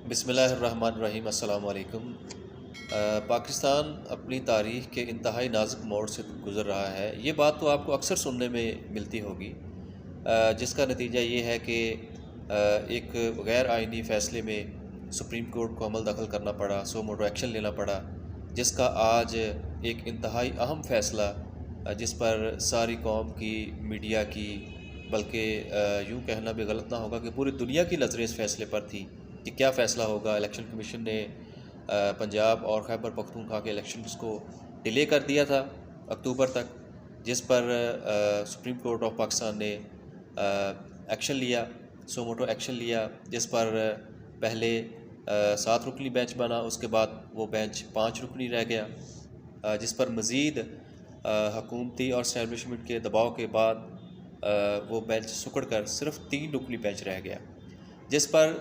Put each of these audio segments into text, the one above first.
بسم اللہ الرحمن الرحیم۔ السلام علیکم۔ پاکستان اپنی تاریخ کے انتہائی نازک موڑ سے گزر رہا ہے۔ یہ بات تو آپ کو اکثر سننے میں ملتی ہوگی، جس کا نتیجہ یہ ہے کہ ایک غیر آئینی فیصلے میں سپریم کورٹ کو عمل دخل کرنا پڑا، سو موٹو ایکشن لینا پڑا، جس کا آج ایک انتہائی اہم فیصلہ جس پر ساری قوم کی، میڈیا کی، بلکہ یوں کہنا بھی غلط نہ ہوگا کہ پوری دنیا کی نظریں اس فیصلے پر تھی کہ کیا فیصلہ ہوگا۔ الیکشن کمیشن نے پنجاب اور خیبر پختونخوا کے الیکشنز کو ڈیلے کر دیا تھا اکتوبر تک، جس پر سپریم کورٹ آف پاکستان نے ایکشن لیا، سو موٹو ایکشن لیا، جس پر پہلے 7 رکنی بینچ بنا، اس کے بعد وہ بینچ 5 رکنی رہ گیا، جس پر مزید حکومتی اور اسٹیبلشمنٹ کے دباؤ کے بعد وہ بینچ سکڑ کر صرف 3 رکنی بینچ رہ گیا، جس پر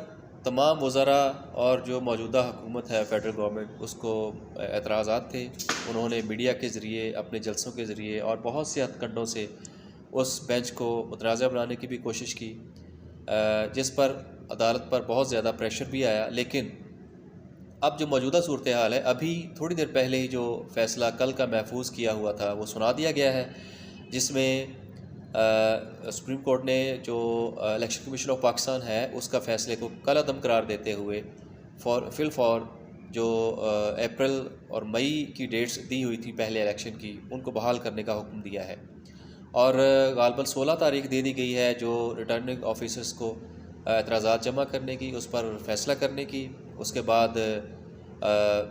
تمام وزراء اور جو موجودہ حکومت ہے فیڈرل گورنمنٹ، اس کو اعتراضات تھے۔ انہوں نے میڈیا کے ذریعے، اپنے جلسوں کے ذریعے اور بہت سے ہتھ کنڈوں سے اس بینچ کو متنازع بنانے کی بھی کوشش کی، جس پر عدالت پر بہت زیادہ پریشر بھی آیا۔ لیکن اب جو موجودہ صورتحال ہے، ابھی تھوڑی دیر پہلے ہی جو فیصلہ کل کا محفوظ کیا ہوا تھا وہ سنا دیا گیا ہے، جس میں سپریم کورٹ نے جو الیکشن کمیشن آف پاکستان ہے اس کا فیصلے کو کل عدم قرار دیتے ہوئے فی الفور جو اپریل اور مئی کی ڈیٹس دی ہوئی تھی پہلے الیکشن کی، ان کو بحال کرنے کا حکم دیا ہے، اور غالباً 16 تاریخ دے دی گئی ہے جو ریٹرننگ آفیسرز کو اعتراضات جمع کرنے کی، اس پر فیصلہ کرنے کی۔ اس کے بعد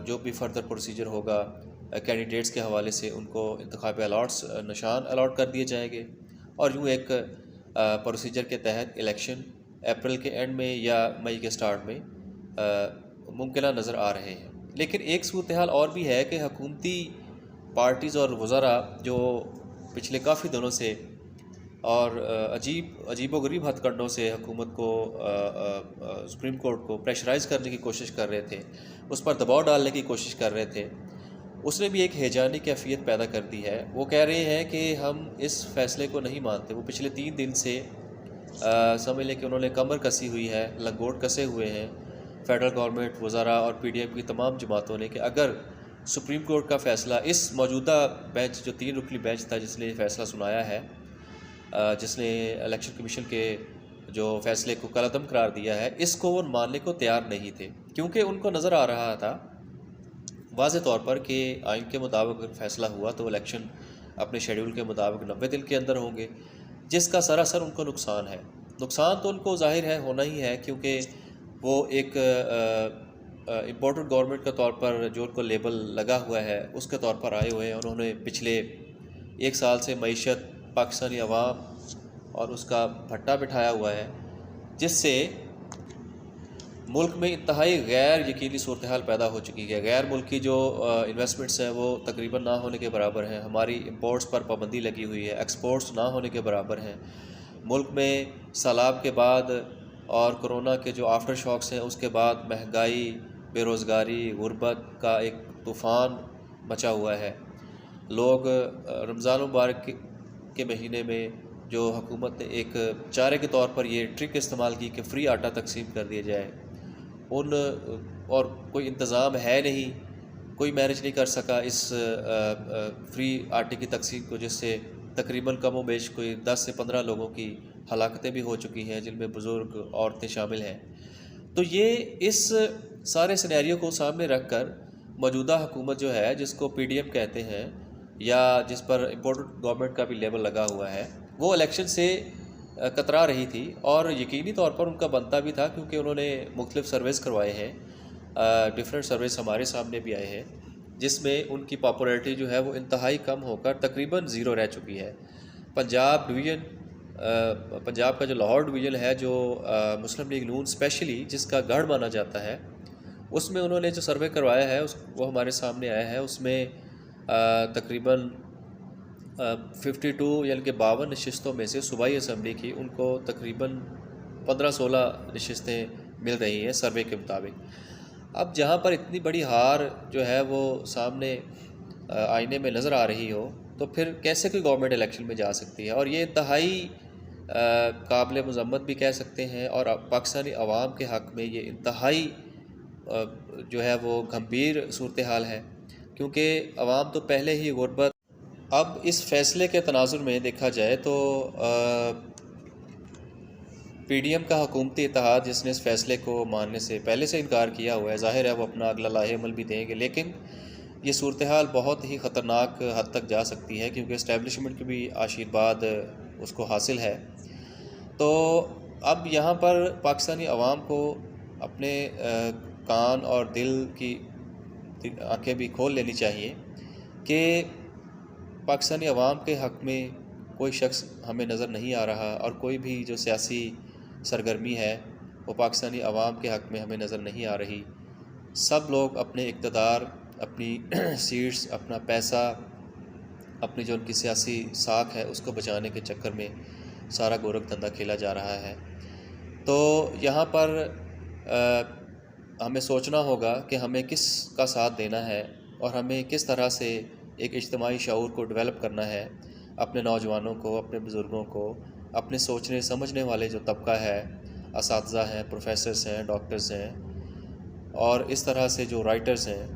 جو بھی فردر پروسیجر ہوگا کینڈیڈیٹس کے حوالے سے، ان کو انتخابی الاٹس، نشان الاٹ کر دیے جائیں گے، اور یوں ایک پروسیجر کے تحت الیکشن اپریل کے اینڈ میں یا مئی کے سٹارٹ میں ممکنہ نظر آ رہے ہیں۔ لیکن ایک صورتحال اور بھی ہے کہ حکومتی پارٹیز اور وزراء جو پچھلے کافی دنوں سے اور عجیب و غریب ہتھ کنڈوں سے حکومت کو، سپریم کورٹ کو پریشرائز کرنے کی کوشش کر رہے تھے، اس پر دباؤ ڈالنے کی کوشش کر رہے تھے، اس نے بھی ایک ہیجانی کیفیت پیدا کر دی ہے۔ وہ کہہ رہے ہیں کہ ہم اس فیصلے کو نہیں مانتے۔ وہ پچھلے 3 دن سے سمجھ لیں کہ انہوں نے کمر کسی ہوئی ہے، لنگوٹ کسے ہوئے ہیں فیڈرل گورنمنٹ، وزراء اور پی ڈی ایم کی تمام جماعتوں نے، کہ اگر سپریم کورٹ کا فیصلہ اس موجودہ بینچ جو 3 رکنی بینچ تھا جس نے فیصلہ سنایا ہے، جس نے الیکشن کمیشن کے جو فیصلے کو کل عدم قرار دیا ہے، اس کو وہ ماننے کو تیار نہیں تھے، کیونکہ ان کو نظر آ رہا تھا واضح طور پر کہ آئین کے مطابق اگر فیصلہ ہوا تو الیکشن اپنے شیڈول کے مطابق 90 دن کے اندر ہوں گے، جس کا سراسر ان کو نقصان ہے۔ نقصان تو ان کو ظاہر ہے ہونا ہی ہے، کیونکہ وہ ایک امپورٹنٹ گورنمنٹ کے طور پر جو ان کو لیبل لگا ہوا ہے اس کے طور پر آئے ہوئے ہیں۔ انہوں نے پچھلے 1 سال سے معیشت، پاکستانی عوام اور اس کا بھٹا بٹھایا ہوا ہے، جس سے ملک میں انتہائی غیر یقینی صورتحال پیدا ہو چکی ہے۔ غیر ملکی جو انویسٹمنٹس ہیں وہ تقریباً نہ ہونے کے برابر ہیں، ہماری امپورٹس پر پابندی لگی ہوئی ہے، ایکسپورٹس نہ ہونے کے برابر ہیں۔ ملک میں سیلاب کے بعد اور کرونا کے جو آفٹر شاکس ہیں اس کے بعد مہنگائی، بے روزگاری، غربت کا ایک طوفان مچا ہوا ہے۔ لوگ رمضان مبارک کے مہینے میں جو حکومت نے ایک چارے کے طور پر یہ ٹرک استعمال کی کہ فری آٹا تقسیم کر دیا جائے، اور کوئی انتظام ہے نہیں، کوئی مینیج نہیں کر سکا اس فری آٹے کی تقسیم کو، جس سے تقریباً کم و بیش کوئی 10 سے 15 لوگوں کی ہلاکتیں بھی ہو چکی ہیں، جن میں بزرگ عورتیں شامل ہیں۔ تو یہ اس سارے سینیریو کو سامنے رکھ کر موجودہ حکومت جو ہے، جس کو پی ڈی ایم کہتے ہیں یا جس پر امپورٹنٹ گورنمنٹ کا بھی لیبل لگا ہوا ہے، وہ الیکشن سے کترا رہی تھی، اور یقینی طور پر ان کا بنتا بھی تھا، کیونکہ انہوں نے مختلف سرویز کروائے ہیں، ڈیفرنٹ سرویز ہمارے سامنے بھی آئے ہیں، جس میں ان کی پاپولیرٹی جو ہے وہ انتہائی کم ہو کر تقریباً 0 رہ چکی ہے۔ پنجاب کا جو لاہور ڈویژن ہے، جو مسلم لیگ نون اسپیشلی جس کا گڑھ مانا جاتا ہے، اس میں انہوں نے جو سروے کروایا ہے وہ ہمارے سامنے آیا ہے۔ اس میں تقریباً 52 یعنی کہ 52 نشستوں میں سے صوبائی اسمبلی کی ان کو تقریباً 15-16 نشستیں مل رہی ہیں سروے کے مطابق۔ اب جہاں پر اتنی بڑی ہار جو ہے وہ سامنے آئینے میں نظر آ رہی ہو، تو پھر کیسے کوئی گورنمنٹ الیکشن میں جا سکتی ہے؟ اور یہ انتہائی قابل مذمت بھی کہہ سکتے ہیں، اور پاکستانی عوام کے حق میں یہ انتہائی جو ہے وہ گھمبیر صورتحال ہے، کیونکہ عوام تو پہلے ہی غربت. اب اس فیصلے کے تناظر میں دیکھا جائے تو پی ڈی ایم کا حکومتی اتحاد جس نے اس فیصلے کو ماننے سے پہلے سے انکار کیا ہوا ہے، ظاہر ہے وہ اپنا اگلا لاہ عمل بھی دیں گے، لیکن یہ صورتحال بہت ہی خطرناک حد تک جا سکتی ہے، کیونکہ اسٹیبلشمنٹ کی بھی آشیرواد اس کو حاصل ہے. تو اب یہاں پر پاکستانی عوام کو اپنے کان اور دل کی آنکھیں بھی کھول لینی چاہیے کہ پاکستانی عوام کے حق میں کوئی شخص ہمیں نظر نہیں آ رہا، اور کوئی بھی جو سیاسی سرگرمی ہے وہ پاکستانی عوام کے حق میں ہمیں نظر نہیں آ رہی. سب لوگ اپنے اقتدار، اپنی سیٹس، اپنا پیسہ، اپنی جو ان کی سیاسی ساکھ ہے اس کو بچانے کے چکر میں سارا گورکھ دھندا کھیلا جا رہا ہے. تو یہاں پر ہمیں سوچنا ہوگا کہ ہمیں کس کا ساتھ دینا ہے، اور ہمیں کس طرح سے ایک اجتماعی شعور کو ڈیولپ کرنا ہے، اپنے نوجوانوں کو، اپنے بزرگوں کو، اپنے سوچنے سمجھنے والے جو طبقہ ہے، اساتذہ ہیں، پروفیسرز ہیں، ڈاکٹرز ہیں، اور اس طرح سے جو رائٹرز ہیں،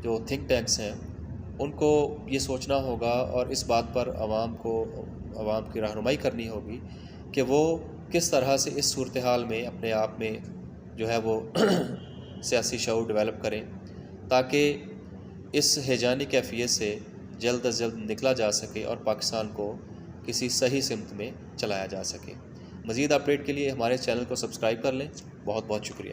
جو تھنک ٹینکس ہیں، ان کو یہ سوچنا ہوگا اور اس بات پر عوام کی رہنمائی کرنی ہوگی کہ وہ کس طرح سے اس صورتحال میں اپنے آپ میں جو ہے وہ سیاسی شعور ڈیولپ کریں، تاکہ اس ہیجانی کیفیت سے جلد از جلد نکلا جا سکے اور پاکستان کو کسی صحیح سمت میں چلایا جا سکے. مزید اپڈیٹ کے لیے ہمارے چینل کو سبسکرائب کر لیں. بہت بہت شکریہ.